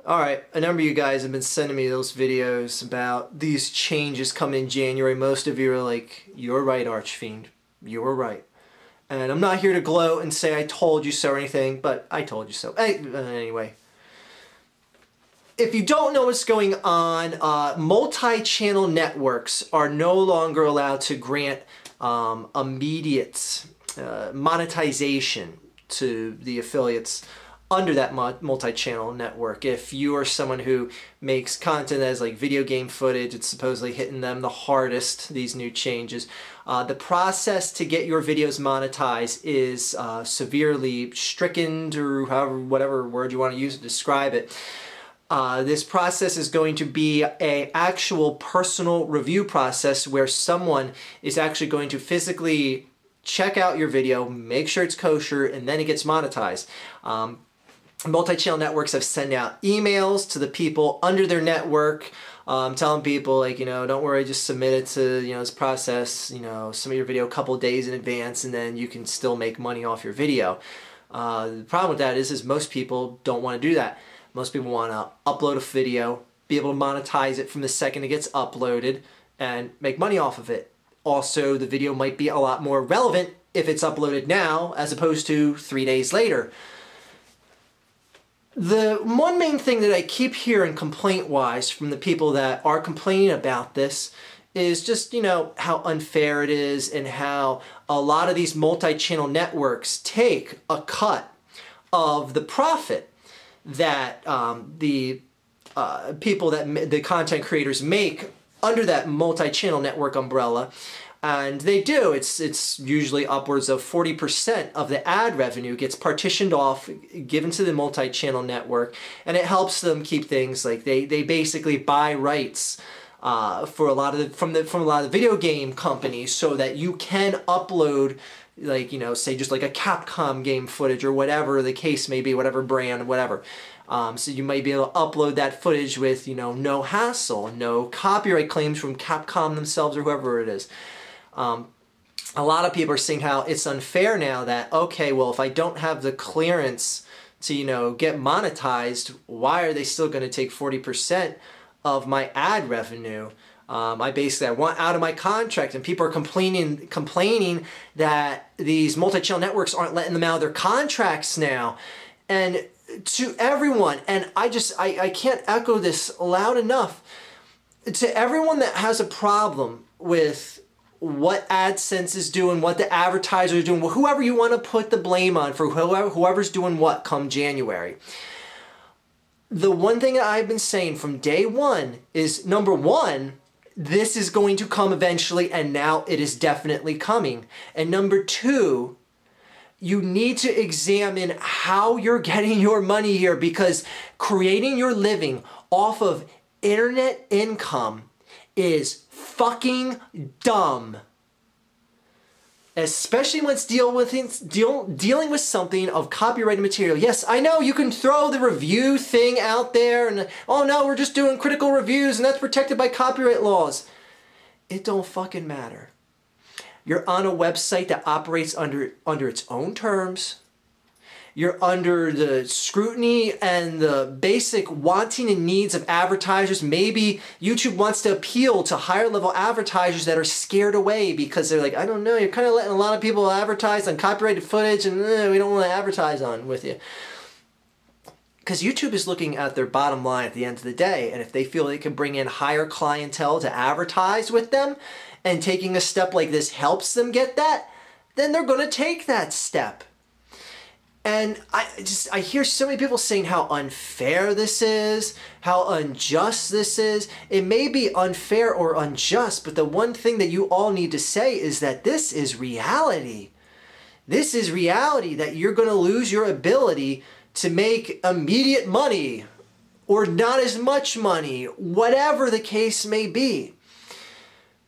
Alright, a number of you guys have been sending me those videos about these changes coming in January. Most of you are like, you're right, Archfiend. You were right. And I'm not here to gloat and say I told you so or anything, but I told you so. Anyway. If you don't know what's going on, multi-channel networks are no longer allowed to grant immediate monetization to the affiliates under that multi-channel network. If you are someone who makes content that is like video game footage, it's supposedly hitting them the hardest, these new changes. The process to get your videos monetized is severely stricken, or whatever word you want to use to describe it. This process is going to be an actual personal review process where someone is actually going to physically check out your video, make sure it's kosher, and then it gets monetized. Multi-channel networks have sent out emails to the people under their network, telling people, like, don't worry, just submit it to, this process, submit your video a couple of days in advance, and then you can still make money off your video. The problem with that is most people don't want to do that. Most people want to upload a video, be able to monetize it from the second it gets uploaded, and make money off of it. Also, the video might be a lot more relevant if it's uploaded now as opposed to 3 days later. The one main thing that I keep hearing complaint-wise from the people that are complaining about this is just, how unfair it is and how a lot of these multi-channel networks take a cut of the profit that the content creators make under that multi-channel network umbrella. And they do. It's usually upwards of 40% of the ad revenue gets partitioned off, given to the multi-channel network, and it helps them keep things like they basically buy rights for a lot of from a lot of the video game companies, so that you can upload, like, say just like a Capcom game footage or whatever the case may be, whatever brand, whatever. So you might be able to upload that footage with, no hassle, no copyright claims from Capcom themselves or whoever it is. A lot of people are saying how it's unfair now that, okay, well, if I don't have the clearance to, get monetized, why are they still going to take 40% of my ad revenue? I want out of my contract, and people are complaining that these multi-channel networks aren't letting them out of their contracts now. And to everyone, and I can't echo this loud enough, to everyone that has a problem with what AdSense is doing, what the advertisers are doing, whoever you want to put the blame on for whoever's doing what come January. The one thing that I've been saying from day one is, number one, this is going to come eventually, and now it is definitely coming. And number two, you need to examine how you're getting your money here, because creating your living off of internet income is fucking dumb. Especially when it's dealing with something of copyrighted material. Yes, I know you can throw the review thing out there and, oh no, we're just doing critical reviews and that's protected by copyright laws. It don't fucking matter. You're on a website that operates under its own terms. You're under the scrutiny and the basic wanting and needs of advertisers. Maybe YouTube wants to appeal to higher level advertisers that are scared away because they're like, I don't know, you're kind of letting a lot of people advertise on copyrighted footage, and we don't want to advertise on with you. Because YouTube is looking at their bottom line at the end of the day, and if they feel they can bring in higher clientele to advertise with them, and taking a step like this helps them get that, then they're going to take that step. And I hear so many people saying how unfair this is, how unjust this is. It may be unfair or unjust, but the one thing that you all need to say is that this is reality. This is reality, that you're going to lose your ability to make immediate money or not as much money, whatever the case may be.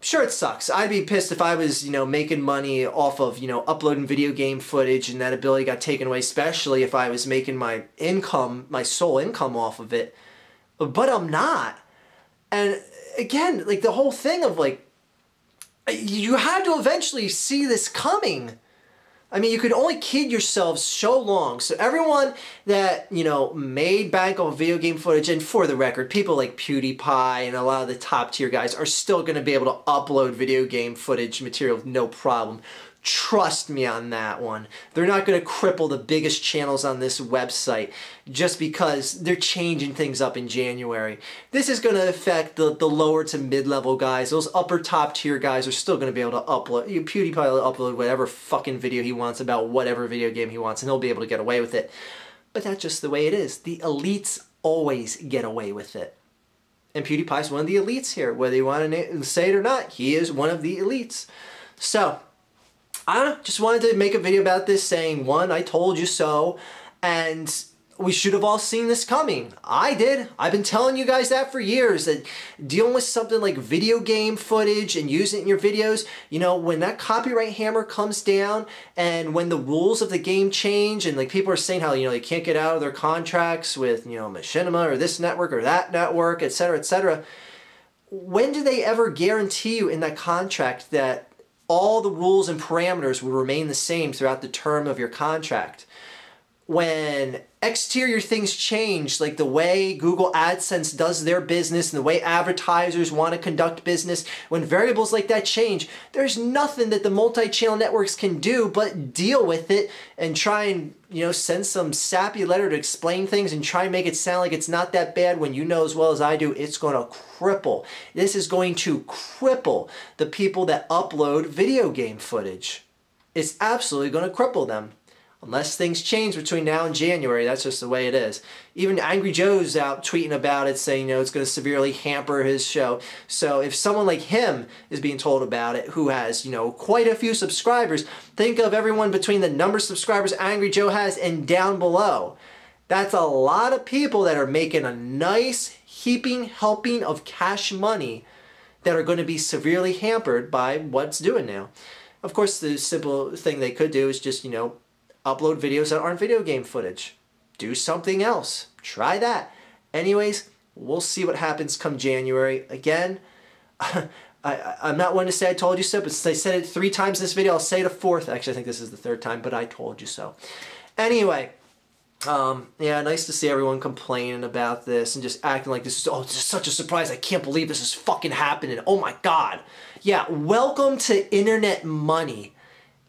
Sure, it sucks. I'd be pissed if I was, making money off of, uploading video game footage and that ability got taken away, especially if I was making my income, my sole income off of it. But I'm not. And again, like the whole thing of like, you had to eventually see this coming. I mean, you could only kid yourselves so long. So everyone that, you know, made bank on video game footage, and for the record, people like PewDiePie and a lot of the top tier guys are still going to be able to upload video game footage material with no problem. Trust me on that one. They're not going to cripple the biggest channels on this website just because they're changing things up in January. This is going to affect the lower to mid-level guys. Those upper top tier guys are still going to be able to upload. PewDiePie will upload whatever fucking video he wants about whatever video game he wants, and he'll be able to get away with it. But that's just the way it is. The elites always get away with it. And PewDiePie's one of the elites here. Whether you want to say it or not, he is one of the elites. So I don't know, just wanted to make a video about this saying, one, I told you so, and we should have all seen this coming. I did. I've been telling you guys that for years, that dealing with something like video game footage and using it in your videos, you know, when that copyright hammer comes down and when the rules of the game change and like people are saying how, you know, they can't get out of their contracts with, you know, Machinima or this network or that network, etc., etc., when do they ever guarantee you in that contract that all the rules and parameters will remain the same throughout the term of your contract? When exterior things change, like the way Google AdSense does their business and the way advertisers want to conduct business, when variables like that change, there's nothing that the multi-channel networks can do but deal with it and try and, you know, send some sappy letter to explain things and try and make it sound like it's not that bad when you know as well as I do it's going to cripple. This is going to cripple the people that upload video game footage. It's absolutely going to cripple them. Unless things change between now and January, that's just the way it is. Even Angry Joe's out tweeting about it, saying, you know, it's going to severely hamper his show. So if someone like him is being told about it, who has, you know, quite a few subscribers, think of everyone between the number of subscribers Angry Joe has and down below. That's a lot of people that are making a nice heaping helping of cash money that are going to be severely hampered by what's doing now. Of course, the simple thing they could do is just, you know, upload videos that aren't video game footage. Do something else. Try that. Anyways, we'll see what happens come January. Again, I'm not one to say I told you so, but since I said it 3 times in this video, I'll say it a 4th. Actually, I think this is the 3rd time, but I told you so. Anyway, yeah, nice to see everyone complaining about this and just acting like this is, oh, this is such a surprise. I can't believe this is fucking happening. Oh my God. Yeah, welcome to internet money.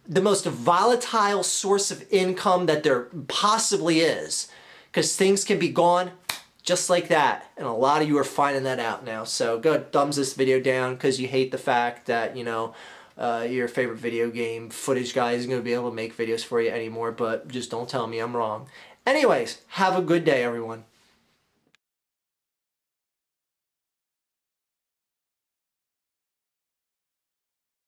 The most volatile source of income that there possibly is, because things can be gone just like that, and a lot of you are finding that out now. So go ahead, thumbs this video down because you hate the fact that, you know, your favorite video game footage guy isn't going to be able to make videos for you anymore, but just don't tell me I'm wrong. Anyways, have a good day, everyone.